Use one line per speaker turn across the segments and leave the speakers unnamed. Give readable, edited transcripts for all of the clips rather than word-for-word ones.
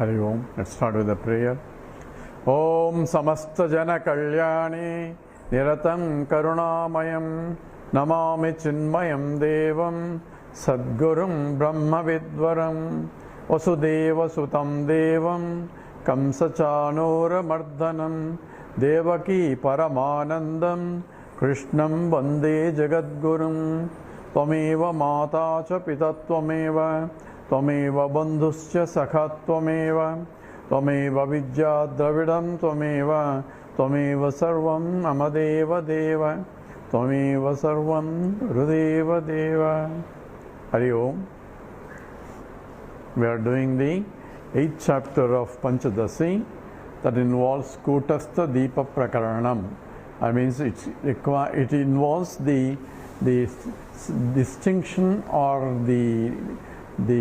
Hari Om. Let's start with a prayer. Om Samasta Jana Kalyani Niratam Karunamayam Namami Chinmayam Devam Sadgurum Brahma Vidvaram Vasudeva Sutam Devam Kamsachanura Mardhanam Devaki Paramanandam Krishnam Vande Jagadgurum Tvameva Mata Cha Pita Tvameva Tvameva Bandhuscha Sakha Tvameva Tvameva Vidya Dravidam Tvameva Tvameva Sarvam Amadeva Deva Tvameva Sarvam Rudeva Deva. Hari Om. We are doing the 8th chapter of Panchadashi that involves Kutastha Deepa Prakaranam. I mean, it involves the distinction or the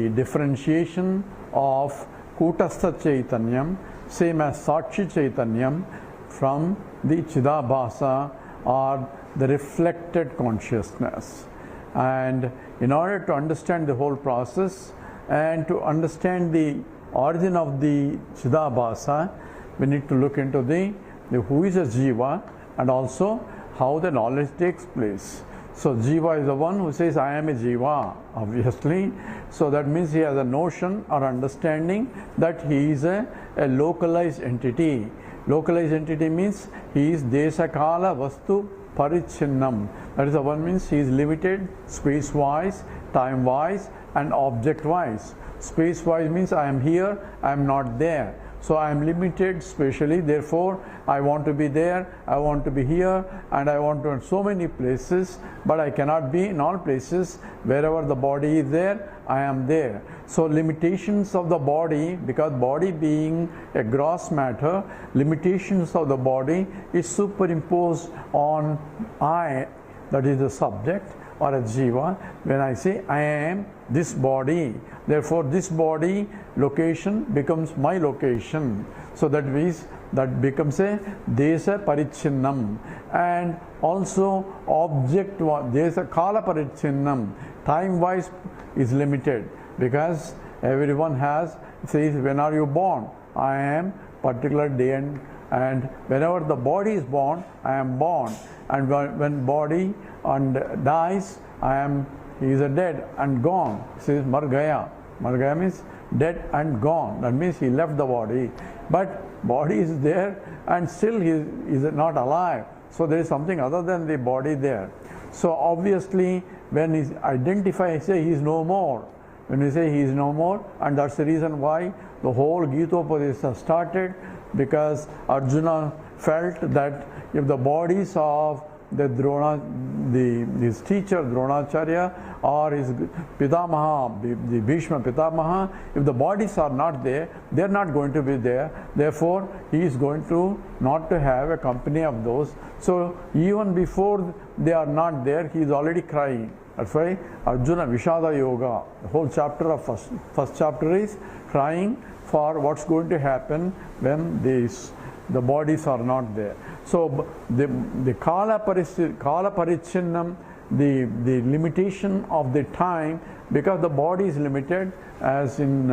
differentiation of Kutastha Chaitanyam, same as Sakshi Chaitanyam, from the Chidabhasa or the reflected consciousness. And in order to understand the whole process and to understand the origin of the Chidabhasa, we need to look into the who is a Jiva and also how the knowledge takes place. So Jiva is the one who says, I am a Jiva, obviously. So that means he has a notion or understanding that he is a localized entity. Localized entity means he is Desakala Vastu Parichinnam. That is the one means he is limited space-wise, time-wise and object-wise. Space-wise means I am here, I am not there. So I am limited spatially, therefore I want to be there, I want to be here, and I want to in so many places, but I cannot be in all places. Wherever the body is there, I am there. So limitations of the body, because body being a gross matter, limitations of the body is superimposed on I, that is the subject or a Jiva. When I say I am this body, therefore this body location becomes my location. So that means that becomes a Desa Parichinnam. And also object, Desa Kala Parichinnam, time wise is limited, because everyone says when are you born? I am particular day, and whenever the body is born, I am born. And when body dies, he is a dead and gone. He says Margaya. Margaya means dead and gone. That means he left the body. But body is there and still he is not alive. So there is something other than the body there. So obviously when he identifies, say he is no more. When we say he is no more, and that's the reason why the whole Gita-upadesha started, because Arjuna felt that if the bodies of his teacher Dronacharya or his Pitamaha, the Bhishma Pitamaha, if the bodies are not there, they are not going to be there. Therefore, he is going to not to have a company of those. So even before they are not there, he is already crying. That's why Arjuna Vishada Yoga, the whole chapter of first chapter is crying for what's going to happen when the bodies are not there. So the Kala Parichinnam, the limitation of the time, because the body is limited, as in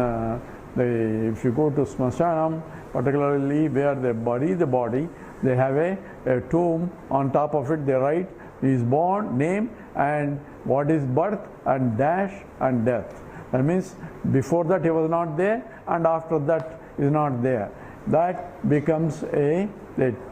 if you go to Smashanam, particularly where they bury the body, they have a tomb. On top of it they write, he is born, name, and what is birth, and dash, and death. That means before that he was not there, and after that is not there. That becomes a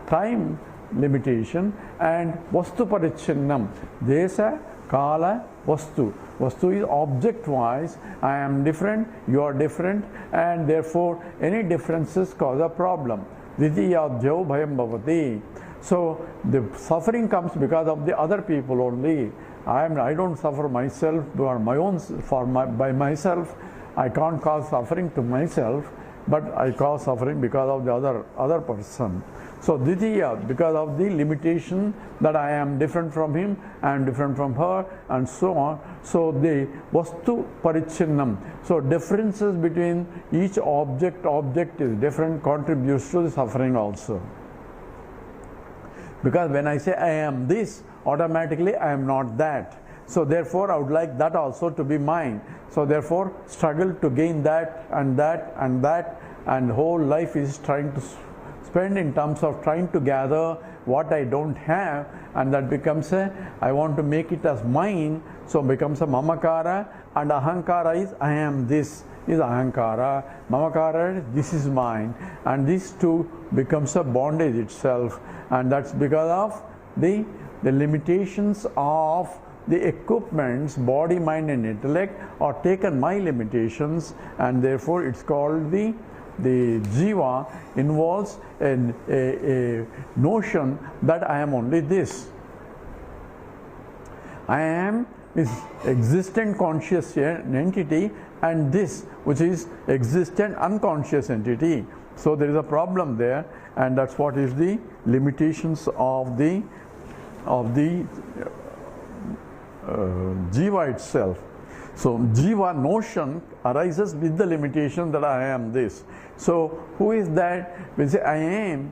time limitation. And Vastu Parichinnam, Desa, Kala, Vastu. Vastu is object wise. I am different, you are different, and therefore any differences cause a problem. Vidiyadhyau bhayam bhavati. So the suffering comes because of the other people only. I don't suffer myself by myself. I can't cause suffering to myself, but I cause suffering because of the other person. So Ditiya, because of the limitation that I am different from him, I am different from her, and so on. So the Vastu Parichinnam. So differences between each object is different, contributes to the suffering also. Because when I say I am this, automatically I am not that. So therefore I would like that also to be mine. So therefore struggle to gain that and that and that, and whole life is trying to spend in terms of trying to gather what I don't have, and that becomes I want to make it as mine, so becomes a mamakara, and ahankara is I am this, is ahankara, mamakara is this is mine, and these two becomes a bondage itself, and that's because of the limitations of the equipments, body, mind and intellect are taken my limitations, and therefore it's called the Jiva involves a notion that I am only this. I am this existent conscious entity, and this which is existent unconscious entity. So there is a problem there, and that's what is the limitations of the Jiva itself. So Jiva notion arises with the limitation that I am this. So who is that? We say I am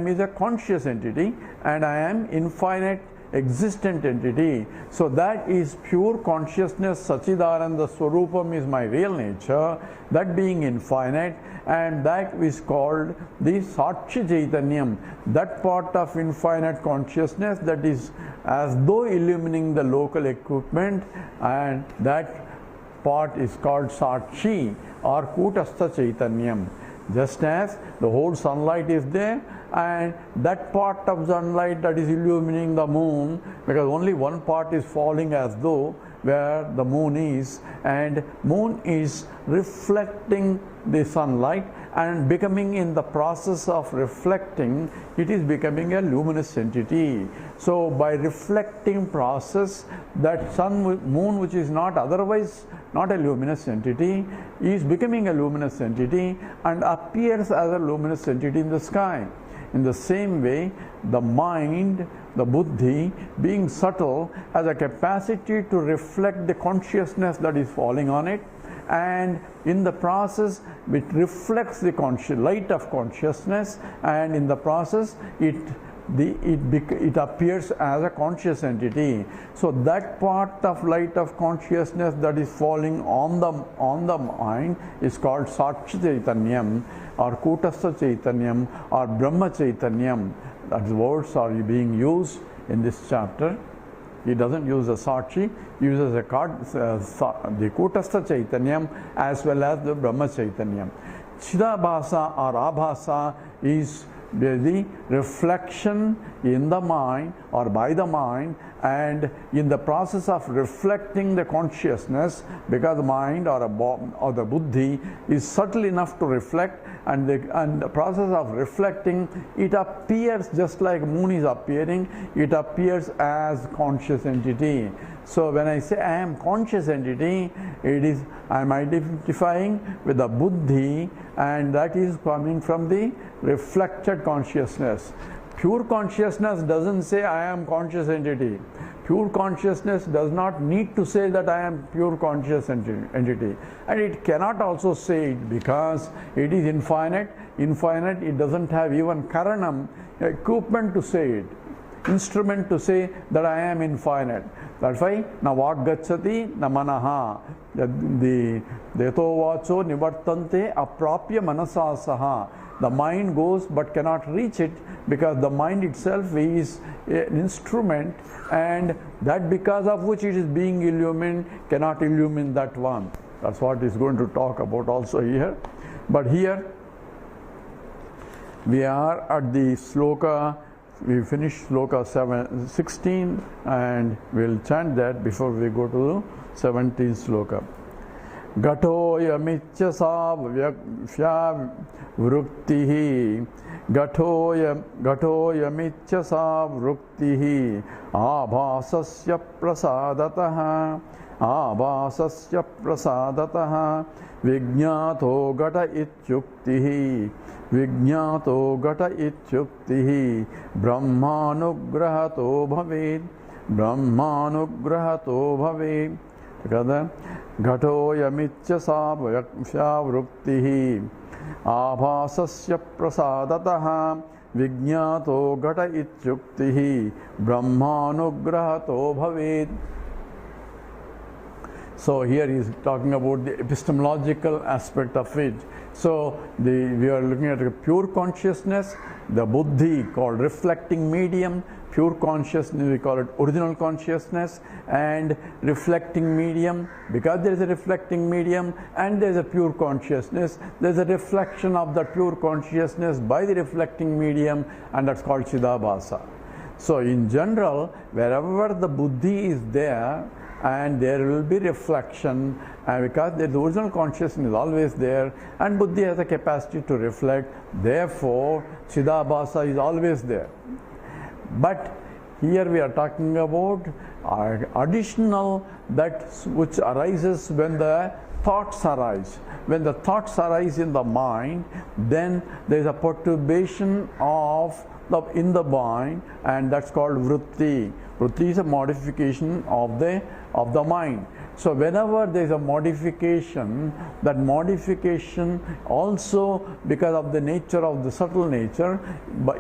is a conscious entity, and I am infinite existent entity. So that is pure consciousness. Sachidananda Swarupam is my real nature, that being infinite, and that is called the Sakshi Chaitanyam, that part of infinite consciousness that is as though illumining the local equipment, and that part is called Sakshi or Kutastha Chaitanyam. Just as the whole sunlight is there, and that part of sunlight that is illumining the moon, because only one part is falling as though where the moon is, and moon is reflecting the sunlight, and becoming in the process of reflecting, it is becoming a luminous entity. So by reflecting process, that moon which is not otherwise not a luminous entity is becoming a luminous entity and appears as a luminous entity in the sky. In the same way, the mind, the buddhi, being subtle, has a capacity to reflect the consciousness that is falling on it, and in the process it reflects the light of consciousness, and in the process it appears as a conscious entity. So that part of light of consciousness that is falling on the mind is called Sakshi Chaitanyam or Kutastha Chaitanyam or Brahma Chaitanyam. Those words are being used in this chapter. He doesn't use the Sakshi, he uses the Kutastha Chaitanyam as well as the Brahma Chaitanyam. Chidabhasa or Abhasa is the reflection in the mind or by the mind, and in the process of reflecting the consciousness, because the mind or the buddhi is subtle enough to reflect, and the process of reflecting, it appears just like moon is appearing, it appears as conscious entity. So when I say I am conscious entity, I am identifying with the buddhi, and that is coming from the reflected consciousness. Pure consciousness doesn't say I am conscious entity. Pure consciousness does not need to say that I am pure conscious entity. And it cannot also say it because it is infinite. Infinite, it doesn't have even karanam, equipment to say it, instrument to say that I am infinite. That's why na vaggachati na manaha. The deto vacho nivartante aprapya manasasaha. The mind goes but cannot reach it, because the mind itself is an instrument, and that because of which it is being illumined cannot illumine that one. That's what is going to talk about also here. But here we are at the sloka. We finished sloka 16, and we'll chant that before we go to the 17th sloka. Gatoyamiccha sa vruktihi gatoyamiccha sa vruktihi abhasasya prasadataha vijñato gata ityuktihi brahmanugrahato bhavet together. Gatoyamiccha sa vruktihi abhasasya prasadataha vijñato gata ityuktihi brahmanugrahato bhavet. So here he is talking about the epistemological aspect of it. So we are looking at a pure consciousness, the buddhi called reflecting medium, pure consciousness we call it original consciousness, and reflecting medium. Because there is a reflecting medium and there is a pure consciousness, there is a reflection of the pure consciousness by the reflecting medium, and that's called Chidabhasa. So in general, wherever the buddhi is there, and there will be reflection, because the original consciousness is always there, and buddhi has a capacity to reflect, therefore Chidabhasa is always there. But here we are talking about additional, that which arises when the thoughts arise. When the thoughts arise in the mind, then there is a perturbation in the mind, and that's called vritti. Vritti is a modification of the mind. So whenever there is a modification, that modification also, because of the nature of the subtle nature,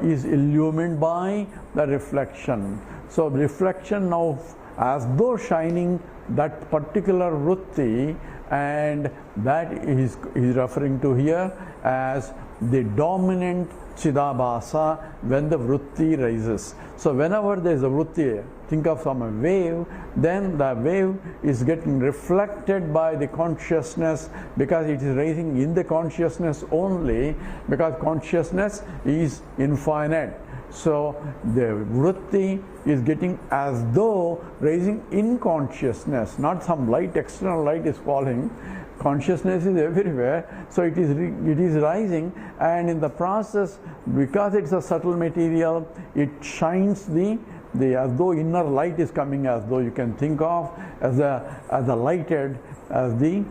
is illumined by the reflection. So reflection now, as though shining that particular vritti, and that is referring to here as the dominant Chidabhasa when the vritti rises. So whenever there is a vritti, think of some a wave, then the wave is getting reflected by the consciousness, because it is rising in the consciousness only, because consciousness is infinite. So the vritti is getting as though rising in consciousness, not some light, external light is falling. Consciousness is everywhere, so it is rising, and in the process, because it's a subtle material, it shines the as though inner light is coming, as though you can think of as the lighted, as the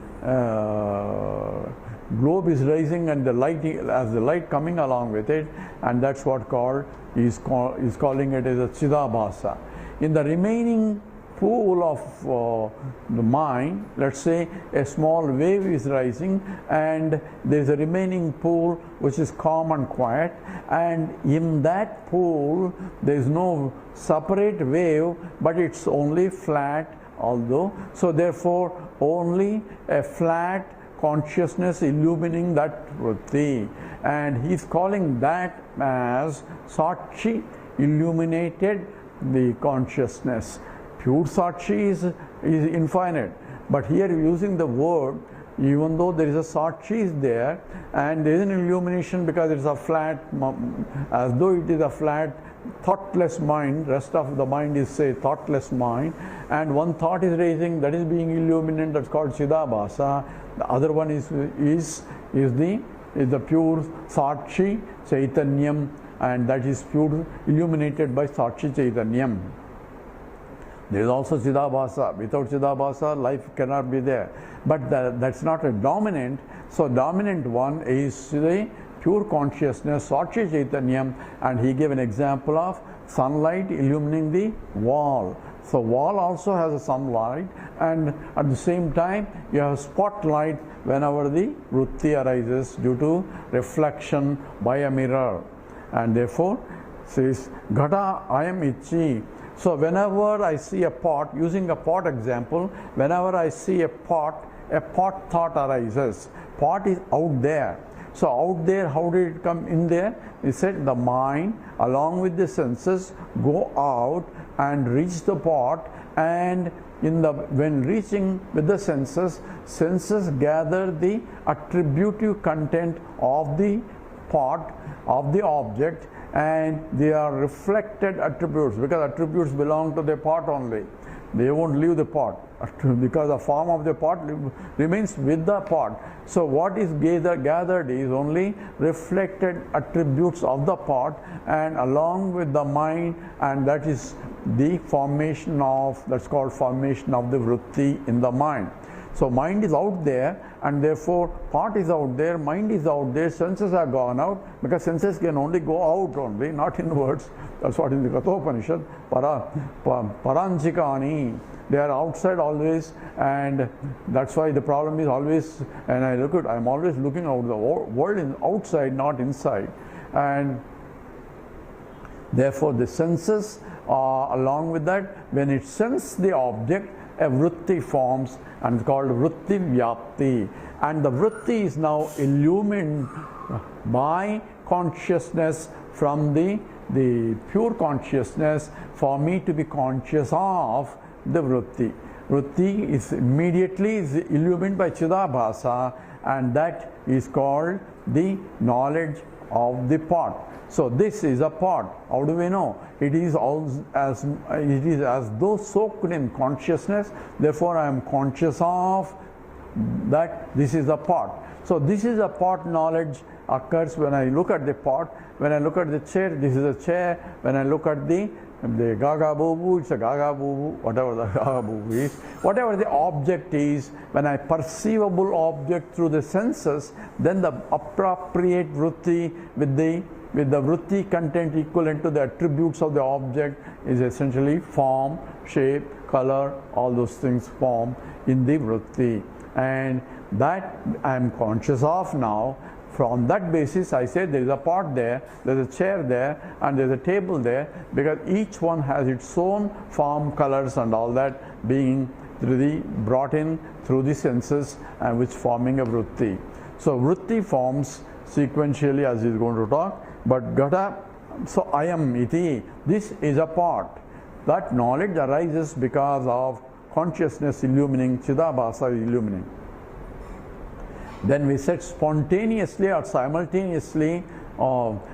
globe is rising, and the light coming along with it, and that's what is calling it as a Chidabhasa. In the remaining pool of the mind, let's say a small wave is rising, and there is a remaining pool which is calm and quiet, and in that pool there is no separate wave, but it's only flat, so therefore only a flat consciousness illumining that vritti, and he's calling that as Sakshi, illuminated the consciousness. Pure Sakshi is infinite, but here using the word, even though there is a Sakshi is there, and there is an illumination because it is a flat, as though it is a flat, thoughtless mind, rest of the mind is, say, thoughtless mind, and one thought is raising, that is being illuminated, that's called Chidabhasa. The other one is the pure Sakshi Chaitanyam, and that is pure illuminated by Sakshi Chaitanyam. There is also Chidabhasa. Without Chidabhasa, life cannot be there. But that's not a dominant. So dominant one is the pure consciousness, Sakshi Chaitanyam, and he gave an example of sunlight illumining the wall. So wall also has a sunlight, and at the same time you have spotlight whenever the vritti arises due to reflection by a mirror. And therefore says Ghata ayam ichi. So whenever I see a pot, using a pot example, whenever I see a pot thought arises. Pot is out there. So out there, how did it come in there? We said the mind along with the senses go out and reach the pot, and when reaching with the senses gather the attributive content of the pot, of the object, and they are reflected attributes, because attributes belong to the pot only. They won't leave the pot because the form of the pot remains with the pot. So what is gathered is only reflected attributes of the pot, and along with the mind, and that is the formation of, that's called formation of the vritti in the mind. So mind is out there, and therefore pot is out there, mind is out there, senses are gone out, because senses can only go out only, not inwards. That's what in the Kathopanishad, paranchikani, they are outside always, and that's why the problem is always, and I'm always looking out, the world is outside, not inside. And therefore the senses, along with that, when it senses the object, a vritti forms, and it's called vritti vyapti. And the vritti is now illumined by consciousness from the pure consciousness for me to be conscious of the vritti. Vritti is immediately illumined by Chidabhasa, and that is called the knowledge of the pot. So this is a pot. How do we know? It is as though soaked in consciousness. Therefore, I am conscious of that this is a pot. So this is a pot knowledge occurs when I look at the pot. When I look at the chair, this is a chair. When I look at the gaga boo, it's a gaga boo, whatever the gaga boo is. Whatever the object is, when I perceivable object through the senses, then the appropriate vritti with the vritti content equivalent to the attributes of the object is essentially form, shape, color, all those things form in the vritti. And that I am conscious of now. From that basis, I say there is a pot there, there is a chair there, and there is a table there, because each one has its own form, colors, and all that being brought in through the senses, and which forming a vritti. So vritti forms sequentially, as he is going to talk. But gata, so I am iti, this is a pot. That knowledge arises because of consciousness illumining, Chidabhasa illumining. Then we said spontaneously or simultaneously,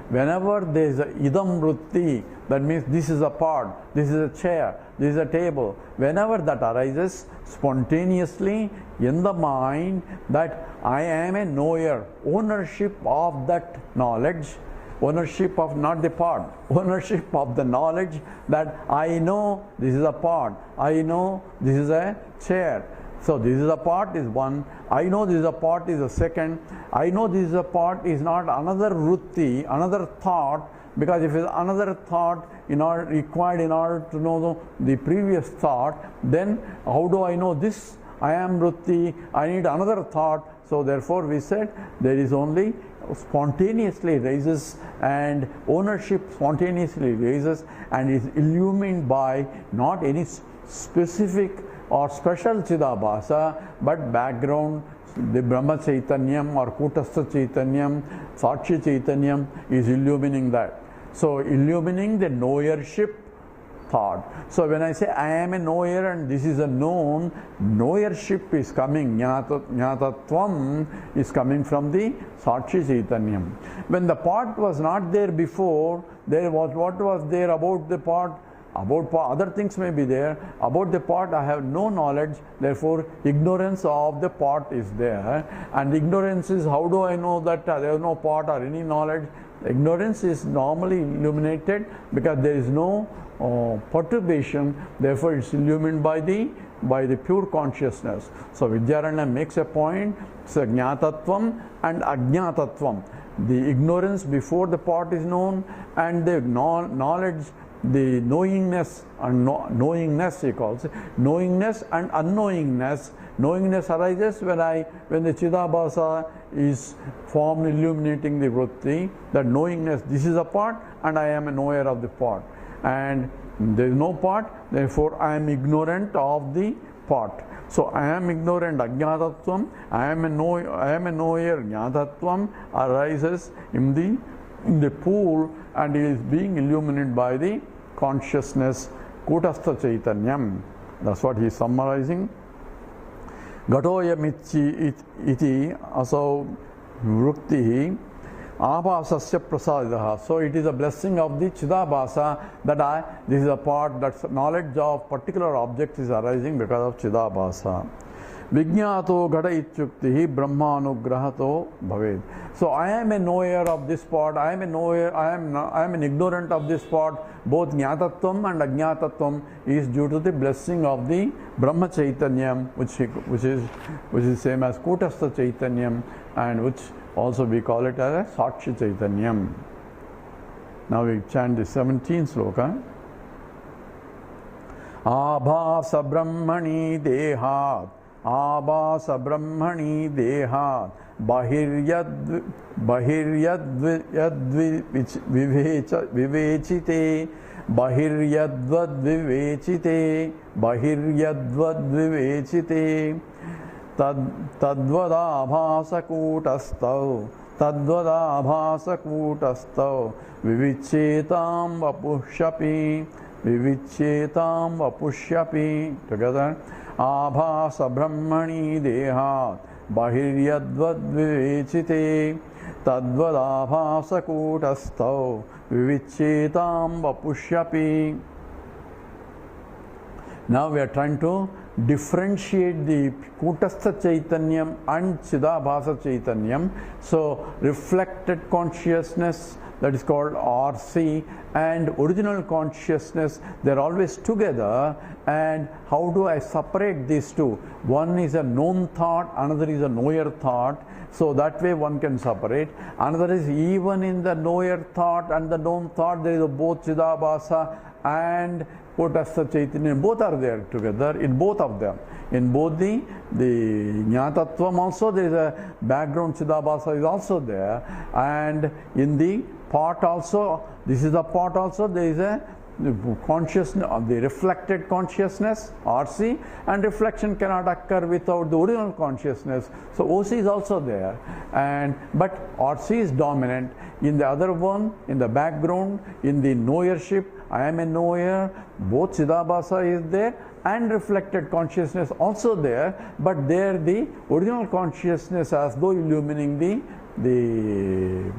whenever there is a idam vritti, that means this is a pot, this is a chair, this is a table. Whenever that arises spontaneously in the mind, that I am a knower, ownership of that knowledge, ownership of not the pot, ownership of the knowledge that I know this is a pot, I know this is a chair. So this is a pot is one, I know this is a pot is a second, I know this is a pot is not another vritti, another thought, because if it's another thought required in order to know the previous thought, then how do I know this? I am vritti, I need another thought. So therefore we said there is only spontaneously raises, and ownership spontaneously raises and is illumined by not any specific or special Chidabhasa, but background, the Brahma Chaitanyam or Kutastha Chaitanyam, Sakshi Chaitanyam is illumining that. So illumining the knowership thought. So when I say I am a knower and this is a known, knowership is coming, Jnatatvam is coming from the Sakshi Chaitanyam. When the pot was not there before, there was what was there about the pot? About pot, other things may be there. About the pot, I have no knowledge. Therefore, ignorance of the pot is there. And ignorance is, how do I know that there is no pot or any knowledge? Ignorance is normally illuminated because there is no perturbation. Therefore, it's illumined by the pure consciousness. So, Vidyaranya makes a point. So, Jnatatvam and Ajnatatvam. The ignorance before the pot is known, and the knowledge, the knowingness and knowingness, he calls it, knowingness and unknowingness. Knowingness arises when the Chidabhasa is formed illuminating the vritti. That knowingness, this is a pot and I am a knower of the pot, and there is no pot, therefore I am ignorant of the pot. So I am ignorant, Ajnatatvam, I am a knower, Jnatatvam arises in the pool, and it is being illuminated by the consciousness, Kutastha Chaitanyam. That's what he is summarizing. Gatoyamichi iti asau vruktihi abhasasya prasadaha. So it is a blessing of the Chidabhasa that this is a part, that knowledge of particular object is arising because of Chidabhasa. Vijñāto gata ityuktihi brahmanugrahato bhaved. So I am a knower of this part, I am an ignorant of this part. Both Jnatatvam and Ajnatatvam is due to the blessing of the Brahma Chaitanyam, which is same as Kutastha Chaitanyam, and which also we call it as a Sakshi Chaitanyam. Now we chant the 17th sloka. Abhasa Brahmani Dehat, Abhasa Brahmani Dehat, Bahiryad Vivechite, Bahiryadvad vivechite, Bahiryadvad vivechite, Tadvadabhasakutastau, Tadvadabhasakutastau, Vivichetam vapushyapi, Vivichetam vapushyapi. Together. Abhasa brahmani dehat, Bahiryadvad vivechite, Tadvadabhasakutastau, Vivichetam vapushyapi. Now we are trying to differentiate the Kutastha Chaitanyam and Chidabhasa Chaitanyam. So reflected consciousness, that is called RC, and original consciousness, they are always together. And how do I separate these two? One is a known thought, another is a knower thought. So that way one can separate. Another is even in the knower thought and the known thought, there is both Chidabhasa and Kutastha Chaitanya, both are there together in both of them. In both the Jnatattvam also there is a background Chidabhasa is also there, and in the part also, this is the part also, there is a consciousness of the reflected consciousness, RC, and reflection cannot occur without the original consciousness. So OC is also there, but RC is dominant. In the other one, in the background, in the knowership, I am a knower, both Chidabhasa is there and reflected consciousness also there, but there the original consciousness as though illumining the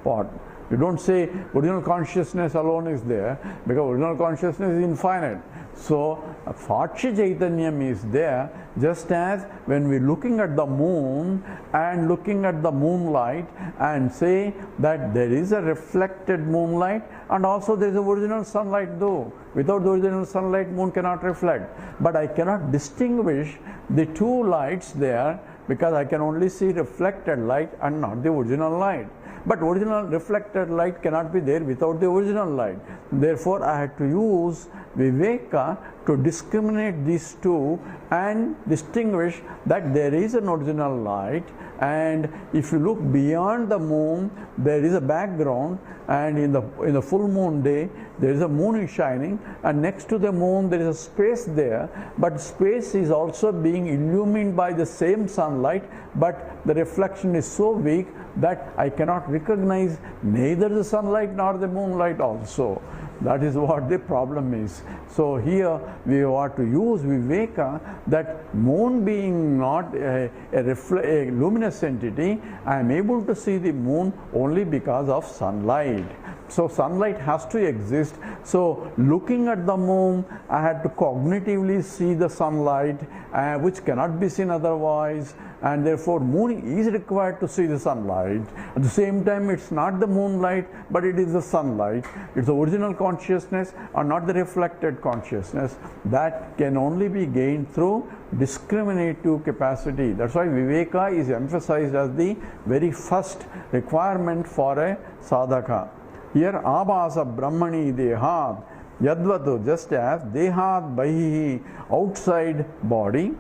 part. You don't say original consciousness alone is there, because original consciousness is infinite. So Sakshi Chaitanyam is there, just as when we are looking at the moon and looking at the moonlight and say that there is a reflected moonlight and also there is a original sunlight though. Without the original sunlight, moon cannot reflect. But I cannot distinguish the two lights there because I can only see reflected light and not the original light. But original reflected light cannot be there without the original light. Therefore, I had to use Viveka to discriminate these two and distinguish that there is an original light, and if you look beyond the moon, there is a background, and in the full moon day, there is a moon is shining, and next to the moon there is a space there, but space is also being illumined by the same sunlight, but the reflection is so weak that I cannot recognize neither the sunlight nor the moonlight also. That is what the problem is. So here we have to use Viveka, that moon being not a luminous entity, I am able to see the moon only because of sunlight. So sunlight has to exist. So looking at the moon, I had to cognitively see the sunlight, which cannot be seen otherwise, and therefore moon is required to see the sunlight. At the same time, it's not the moonlight, but it is the sunlight. It's the original consciousness and not the reflected consciousness. That can only be gained through discriminative capacity. That's why Viveka is emphasized as the very first requirement for a sadhaka. Here, Abhasa Brahmani Dehat, Yadvatu, just as Dehat Bahihi, outside body,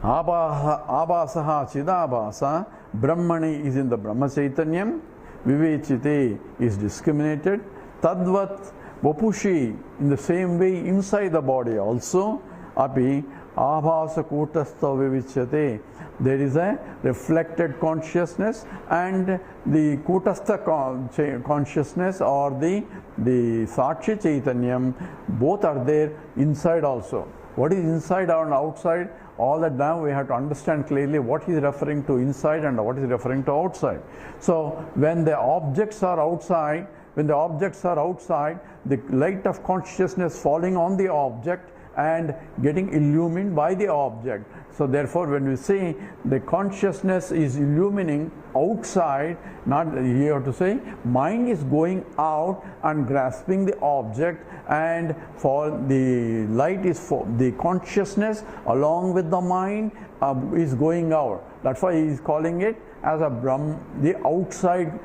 Abhasaha Chidabhasa, Brahmani is in the Brahma Chaitanyam, Vivechite is discriminated, Tadvat Vapushi, in the same way inside the body also, Api Abhasa Kutastha Vivichate, there is a reflected consciousness and the Kutastha consciousness or the Sakshi Chaitanyam, both are there inside also. What is inside and outside? All that now we have to understand clearly what he is referring to inside and what is referring to outside. So when the objects are outside, the light of consciousness falling on the object and getting illumined by the object. So therefore, when we say the consciousness is illumining outside, not you have to say mind is going out and grasping the object, and for the light is for the consciousness along with the mind is going out. That's why he is calling it as a Brahm, the outside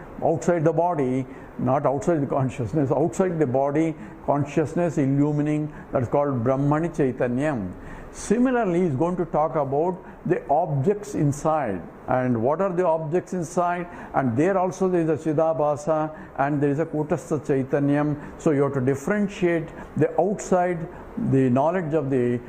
the body, not outside the consciousness, outside the body consciousness illumining, that's called Brahmani Chaitanyam. Similarly, he is going to talk about the objects inside. And what are the objects inside? And there also there is a Chidabhasa and there is a Kutastha Chaitanyam. So you have to differentiate the outside, the knowledge of the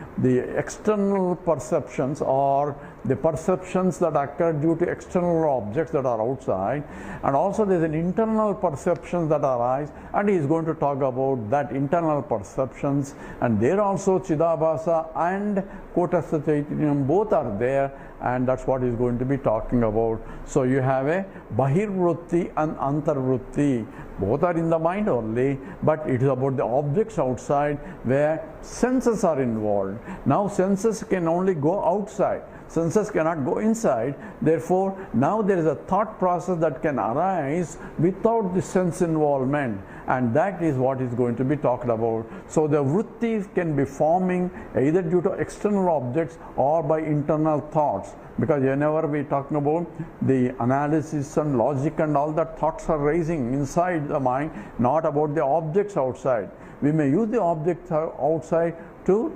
external perceptions, or the perceptions that occur due to external objects that are outside, and also there is an internal perceptions that arise, and he is going to talk about that internal perceptions, and there also Chidabhasa and Kutastha Chaitanyam both are there, and that's what he's going to be talking about. So you have a Bahirvrutti and Antarvrutti. Both are in the mind only, but it is about the objects outside where senses are involved. Now senses can only go outside. Senses cannot go inside. Therefore, now there is a thought process that can arise without the sense involvement, and that is what is going to be talked about. So the vrittis can be forming either due to external objects or by internal thoughts, because whenever we talking about the analysis and logic and all that, thoughts are rising inside the mind, not about the objects outside. We may use the objects outside to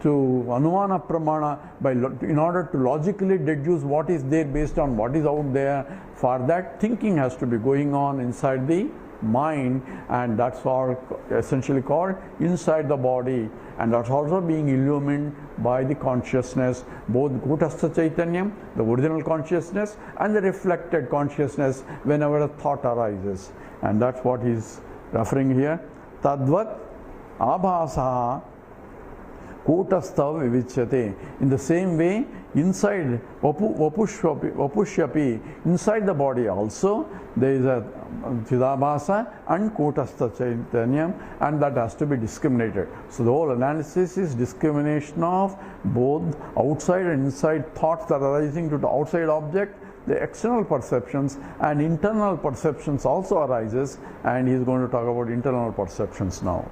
Anumana Pramana in order to logically deduce what is there based on what is out there. For that, thinking has to be going on inside the mind, and that's all essentially called inside the body, and that's also being illumined by the consciousness, both Kutastha Chaitanyam, the original consciousness, and the reflected consciousness whenever a thought arises. And that's what he's referring here. Tadvat abhasa Kutastha vivichyate. In the same way, inside Vapushyapi, inside the body also, there is a Chidabhasa and Kutastha Chaitanyam, and that has to be discriminated. So the whole analysis is discrimination of both outside and inside thoughts that are arising to the outside object, the external perceptions, and internal perceptions also arises, and he is going to talk about internal perceptions now.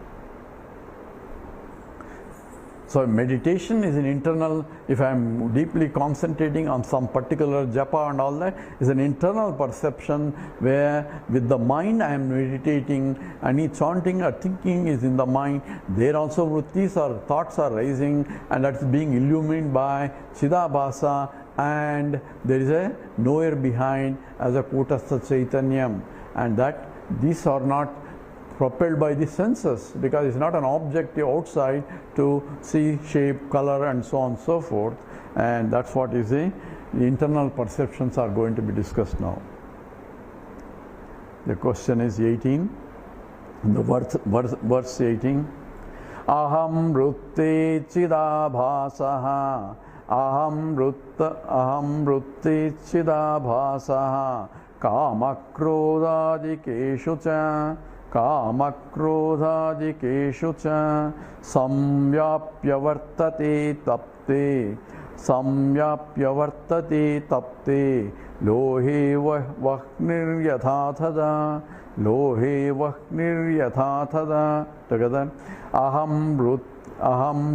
So meditation is an internal, if I am deeply concentrating on some particular japa and all that, is an internal perception where with the mind I am meditating, any chanting or thinking is in the mind. There also vrittis or thoughts are rising, and that is being illumined by Chidabhasa, and there is a knower behind as a Kutastha Chaitanyam, and that these are not propelled by the senses, because it's not an objective outside to see shape, color, and so on and so forth. And that's what is the internal perceptions are going to be discussed now. The question is 18, the verse 18. Aham vrutte chidabhasaha, aham vrutte chidabhasaha, kama krodadikeshu cha, कामक्रोधादिकेषु च संव्याप्यवर्तते तप्ते लोहे वह्निर्यथा तदा together aham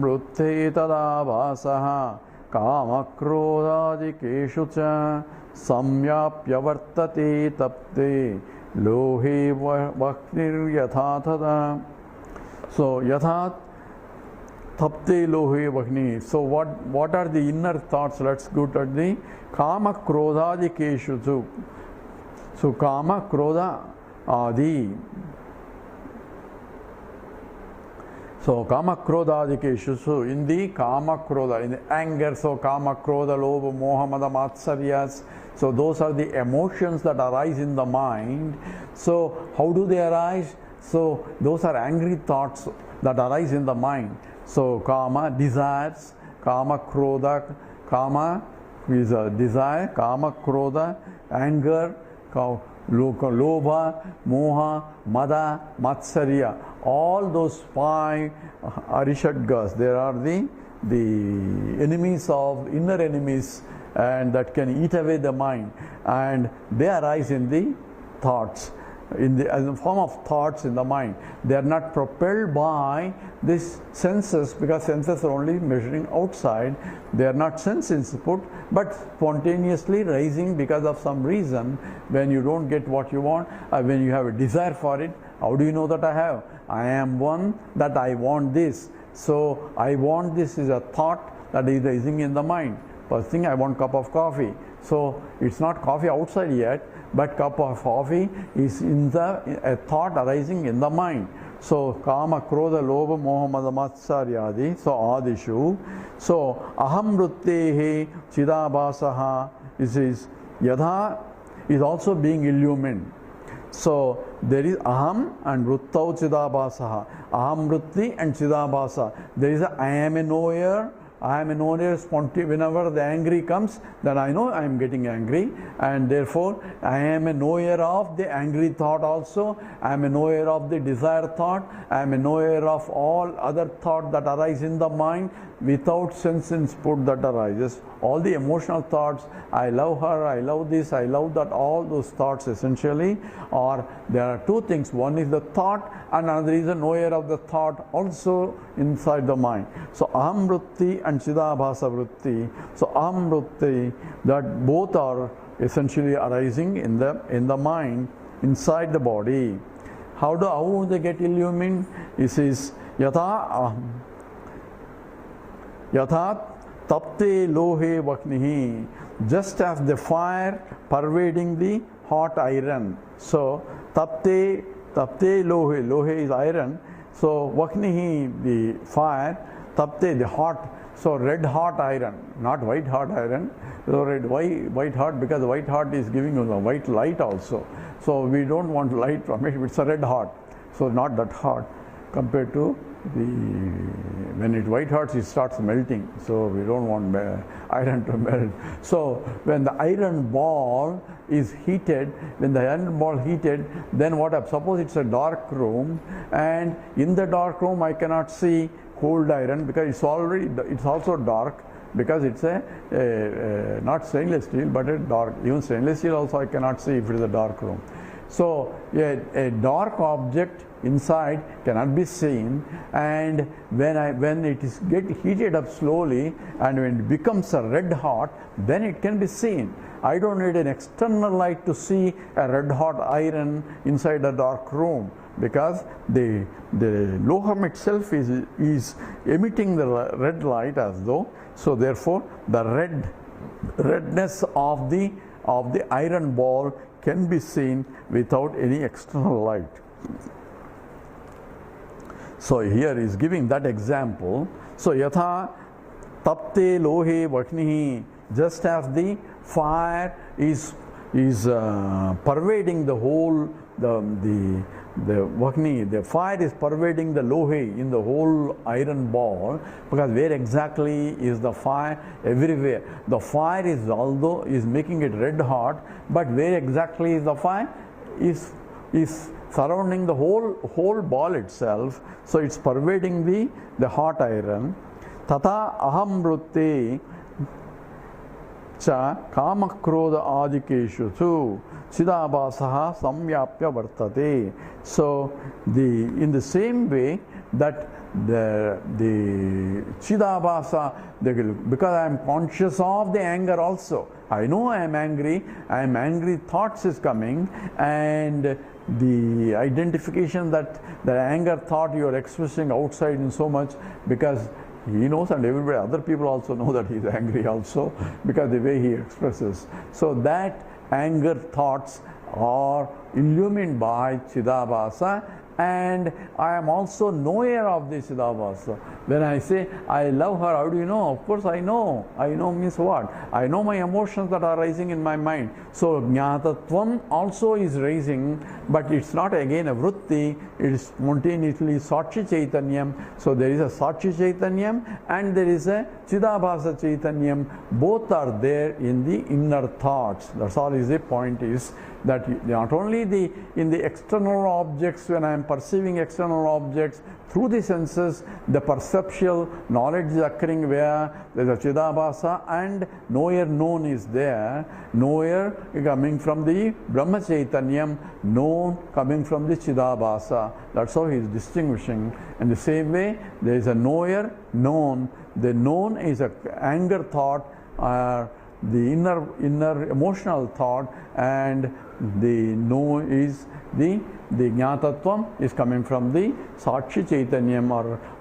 vrutte tadabhasah कामक्रोधादिकेषु च संव्याप्यवर्तते तप्ते Lohe Vaknir Yathathada. So Yathat Tapte Lohe Vakni. So what are the inner thoughts? Let's go to the Kama Krodha Keshu. So Kama Krodha Adi. So Kama Krodha Keshu. So in the Kama Krodha, in the anger, so Kama Krodha Lobha Moha Mada Matsaryas. So those are the emotions that arise in the mind. So how do they arise? So those are angry thoughts that arise in the mind. So kama, desires, kama, krodha, kama is a desire, kama, krodha, anger, lobha, moha, mada, matsarya. All those five arishadgas, there are the enemies of, inner enemies, and that can eat away the mind, and they arise in the thoughts. in the form of thoughts in the mind. They are not propelled by these senses, because senses are only measuring outside. They are not sense input, but spontaneously rising because of some reason. When you don't get what you want, when you have a desire for it, how do you know that I have? I am one, that I want this. So I want this is a thought that is rising in the mind. First thing, I want a cup of coffee. So it's not coffee outside yet, but cup of coffee is a thought arising in the mind. So kama, krodha, lobha, moha, mada, matsarya, so adishu. So aham vrittehe chidabasaha is yadha is also being illumined. So there is aham and vrittau chidabasaha. Aham vritti and chidabasa. There is I am a knower. I am a knower. Whenever the angry comes, then I know I am getting angry, and therefore I am a knower of the angry thought also. I am a knower of the desire thought. I am a knower of all other thought that arise in the mind without sense input that arises. All the emotional thoughts, I love her, I love this, I love that, all those thoughts essentially, or there are two things. One is the thought, and another is a knower of the thought also inside the mind. So aham vritti and chidabhasa vritti. So aham vritti, that both are essentially arising in the mind, inside the body. How do they get illumined? It says yatha tapte lohe vaknihi, just as the fire pervading the hot iron. So tapte lohe is iron. So vaknihi, the fire, tapte, the hot. So red hot iron, not white hot iron. So white hot, because the white hot is giving you the white light also. So we don't want light from it. It's a red hot, so not that hot compared to when it white hot, it starts melting. So we don't want iron to melt. So when the iron ball is heated, then what happens? Suppose it's a dark room, and in the dark room I cannot see cold iron because it's also dark, because it's a not stainless steel but a dark. Even stainless steel also I cannot see if it is a dark room. So a dark object inside cannot be seen, and when it is get heated up slowly and when it becomes a red hot, then it can be seen. I don't need an external light to see a red hot iron inside a dark room, because the loham itself is emitting the red light as though. So therefore the redness of the iron ball can be seen without any external light. So here is giving that example. So yatha tapte lohe vaknihi, just as the fire is pervading the whole the vakni, the fire is pervading the lohe in the whole iron ball, because where exactly is the fire? Everywhere. The fire is, although is making it red hot, but where exactly is the fire? Is surrounding the whole ball itself. So it's pervading the hot iron. Tata aham vritti cha kama krodha adikeshu tu chidabasaha samyapya vartate. So in the same way that the chidabasa, because I am conscious of the anger also. I know I am angry, thoughts is coming, and the identification that the anger thought you are expressing outside in so much, because he knows, and everybody, other people also know that he is angry also, because the way he expresses. So that anger thoughts are illumined by Chidabhasa, and I am also knower of the Chidabhasa. When I say I love her, how do you know? Of course I know. I know means what? I know my emotions that are rising in my mind. So Jnatatvam also is rising, but it's not again a vritti, it is spontaneously Sachi Chaitanyam. So there is a Sachi Chaitanyam and there is a Chidabhasa Chaitanyam. Both are there in the inner thoughts. That's all is the point, is that not only in the external objects, when I am perceiving external objects through the senses, the perceptual knowledge is occurring where there is a Chidabhasa and knower known is there, knower coming from the Brahma Chaitanyam, known coming from the Chidabhasa. That's how he is distinguishing. In the same way, there is a knower, known. The known is a anger thought, the inner emotional thought, and the know is the Jnatattvam is coming from the Sakshi Chaitanyam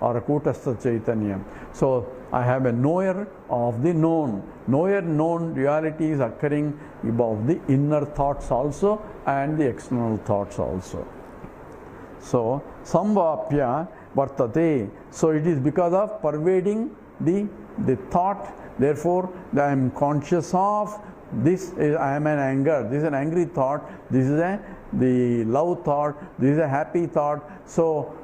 or Kutastha Chaitanyam. So I have a knower of the known. Known reality is occurring above the inner thoughts also and the external thoughts also. So Samvapya Vartate. So it is because of pervading the thought. Therefore, I am conscious of this. I am an anger. This is an angry thought. This is the love thought. This is a happy thought. So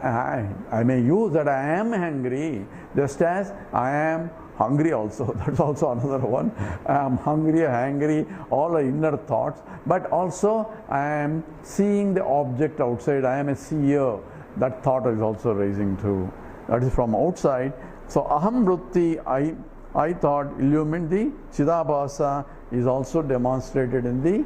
I may use that I am hungry, just as I am hungry also. That's also another one. I am hungry, angry, all the inner thoughts. But also I am seeing the object outside. I am a seer. That thought is also raising too. That is from outside. So aham vritti, I thought, illumined the Chidabhasa is also demonstrated in the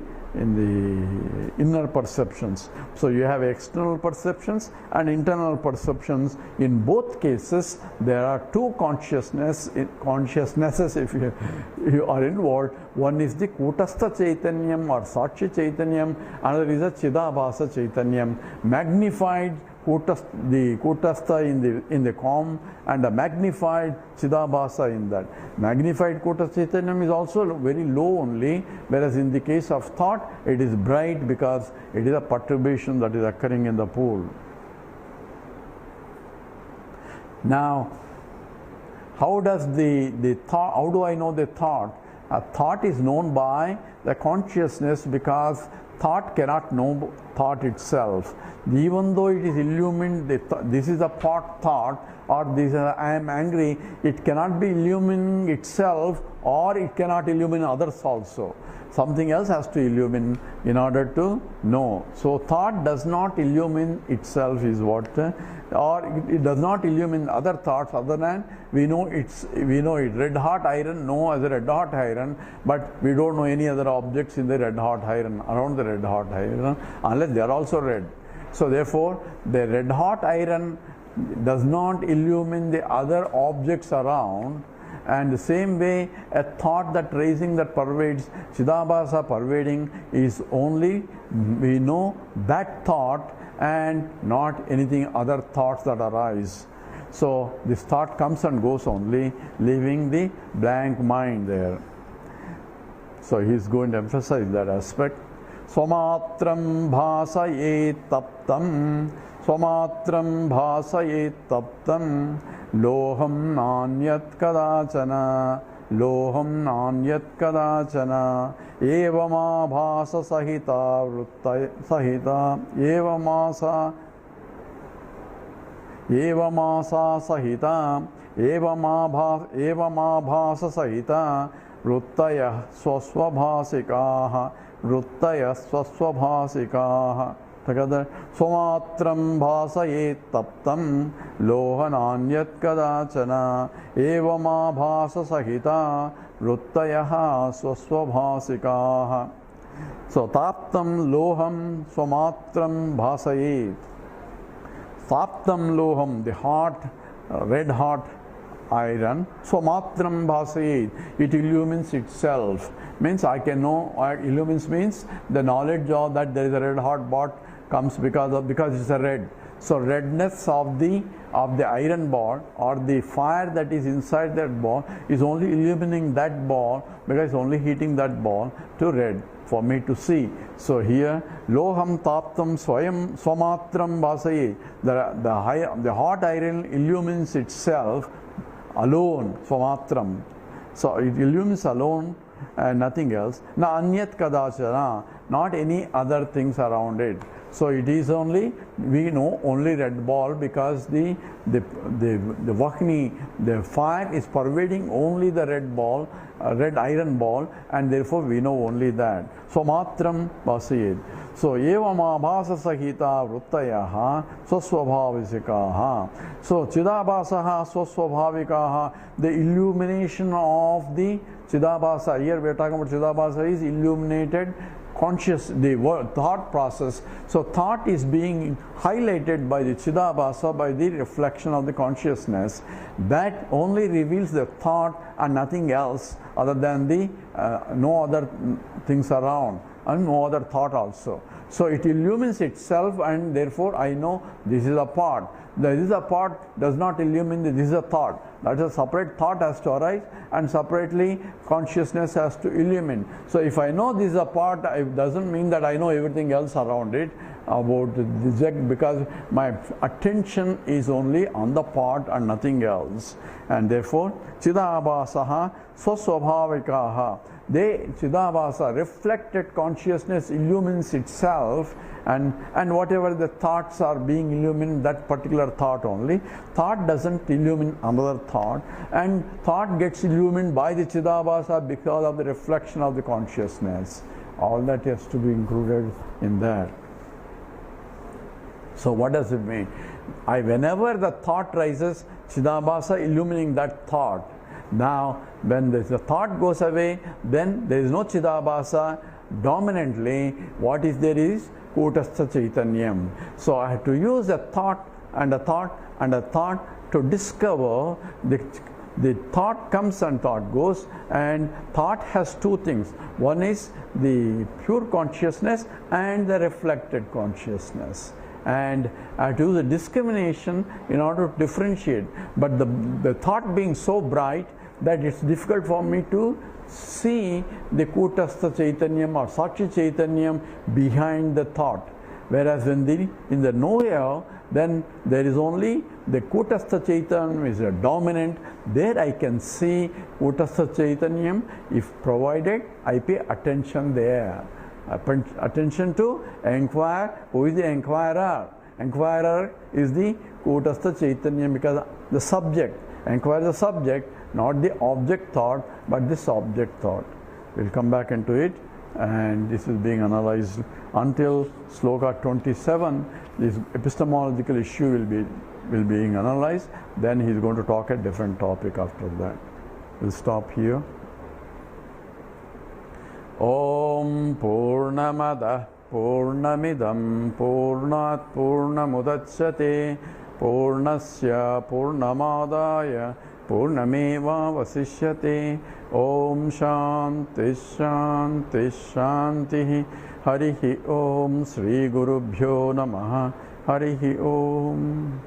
inner perceptions. So you have external perceptions and internal perceptions. In both cases, there are two consciousnesses if you are involved. One is the Kutastha Chaitanyam or Sakshi Chaitanyam, another is a Chidabhasa Chaitanyam, magnified the Kutastha in the calm, and a magnified Chidabhasa in that. Magnified Kutastha Chaitanyam is also very low only, whereas in the case of thought, it is bright because it is a perturbation that is occurring in the pool. Now, how does the thought, how do I know the thought? A thought is known by the consciousness because thought cannot know thought itself. Even though it is illumined, this is a thought, or this is I am angry, it cannot be illumining itself, or it cannot illumine others also. Something else has to illumine in order to know. So thought does not illumine itself is what, or it does not illumine other thoughts other than we know it. Red hot iron, know as a red hot iron, but we don't know any other objects in the red hot iron, around the red hot iron, unless they are also red. So therefore, the red hot iron does not illumine the other objects around. And the same way, a thought that raising, that pervades, Chidabhasa pervading, is only, we know that thought and not anything other thoughts that arise. So this thought comes and goes only, leaving the blank mind there. So he is going to emphasize that aspect. Swamatram bhasayet taptam, Swamatram bhasayet taptam, loham nanyat kadachana, loham nanyat kadachana, evamabhasa sahita vrittaya sahita, evamasa sahita, evamabhasa sahita, vrittaya swasvabhasikaha, vrittaya swasvabhasikaha. Together, Swamatram bhasayet taptam, lohananyat kadachana, evamabhasa sahita, vrittayaha swasvabhasikaha. So taptam loham swamatram bhasayet. Taptam loham, the hot, red hot iron, swamatram bhasayet, it illumines itself. Means I can know, illumines means the knowledge of that there is a red hot pot comes because it's a red. So redness of the iron ball or the fire that is inside that ball is only illumining that ball because it's only heating that ball to red for me to see. So here loham taptam swayam swamatram bhasaye, the hot iron illumines itself alone, swamatram. So it illumines alone and nothing else. Na anyat kadachana, not any other things around it. So it is only, we know only red ball because the Vahni, the fire is pervading only the red ball, red iron ball, and therefore we know only that. So matram vasayed. So evamabhasa sahita vrittayaha swasvabhavisikaha. So chidabhasaha swasvabhavikaha, the illumination of the Chidabhasa, here we are talking about Chidabhasa is illuminated conscious, the thought process. So thought is being highlighted by the Chidabhasa, by the reflection of the consciousness. That only reveals the thought and nothing else other than the no other things around and no other thought also. So it illumines itself, and therefore I know this is a part. This is a part does not illumine this is a thought. That is a separate thought has to arise, and separately consciousness has to illumine. So if I know this is a part, it doesn't mean that I know everything else around it about the Jag, because my attention is only on the part and nothing else. And therefore Chidabhasaha Swaswabhavikaha, Chidabhasa, reflected consciousness, illumines itself, and whatever the thoughts are being illumined, that particular thought only. Thought doesn't illumine another thought, and thought gets illumined by the Chidabhasa because of the reflection of the consciousness. All that has to be included in that. So what does it mean? Whenever the thought rises, Chidabhasa illumining that thought. Now, when the thought goes away, then there is no Chidabhasa. Dominantly, what is there is Kutastha Chaitanyam. So I have to use a thought and a thought and a thought to discover the thought comes and thought goes, and thought has two things. One is the pure consciousness and the reflected consciousness. And I have to use a discrimination in order to differentiate. But the thought being so bright that it's difficult for me to see the Kutastha Chaitanyam or Sakshi Chaitanyam behind the thought. Whereas when in the knower, then there is only the Kutastha Chaitanyam is a dominant. There I can see Kutastha Chaitanyam if provided I pay attention there. Attention to inquire. Who is the inquirer? Inquirer is the Kutastha Chaitanyam, because the subject, inquire the subject, not the object thought, but the subject thought. We'll come back into it, and this is being analyzed until Sloka 27. This epistemological issue will be analyzed. Then he's going to talk a different topic after that. We'll stop here. Om Purnamada Purnamidam Purnat Purnamudachyate Purnasya Purnamadaya Purnameva Vasishyate. Om Shanti Shanti Shanti. Harihi Om. Sri Gurubhyo Namaha. Harihi Om.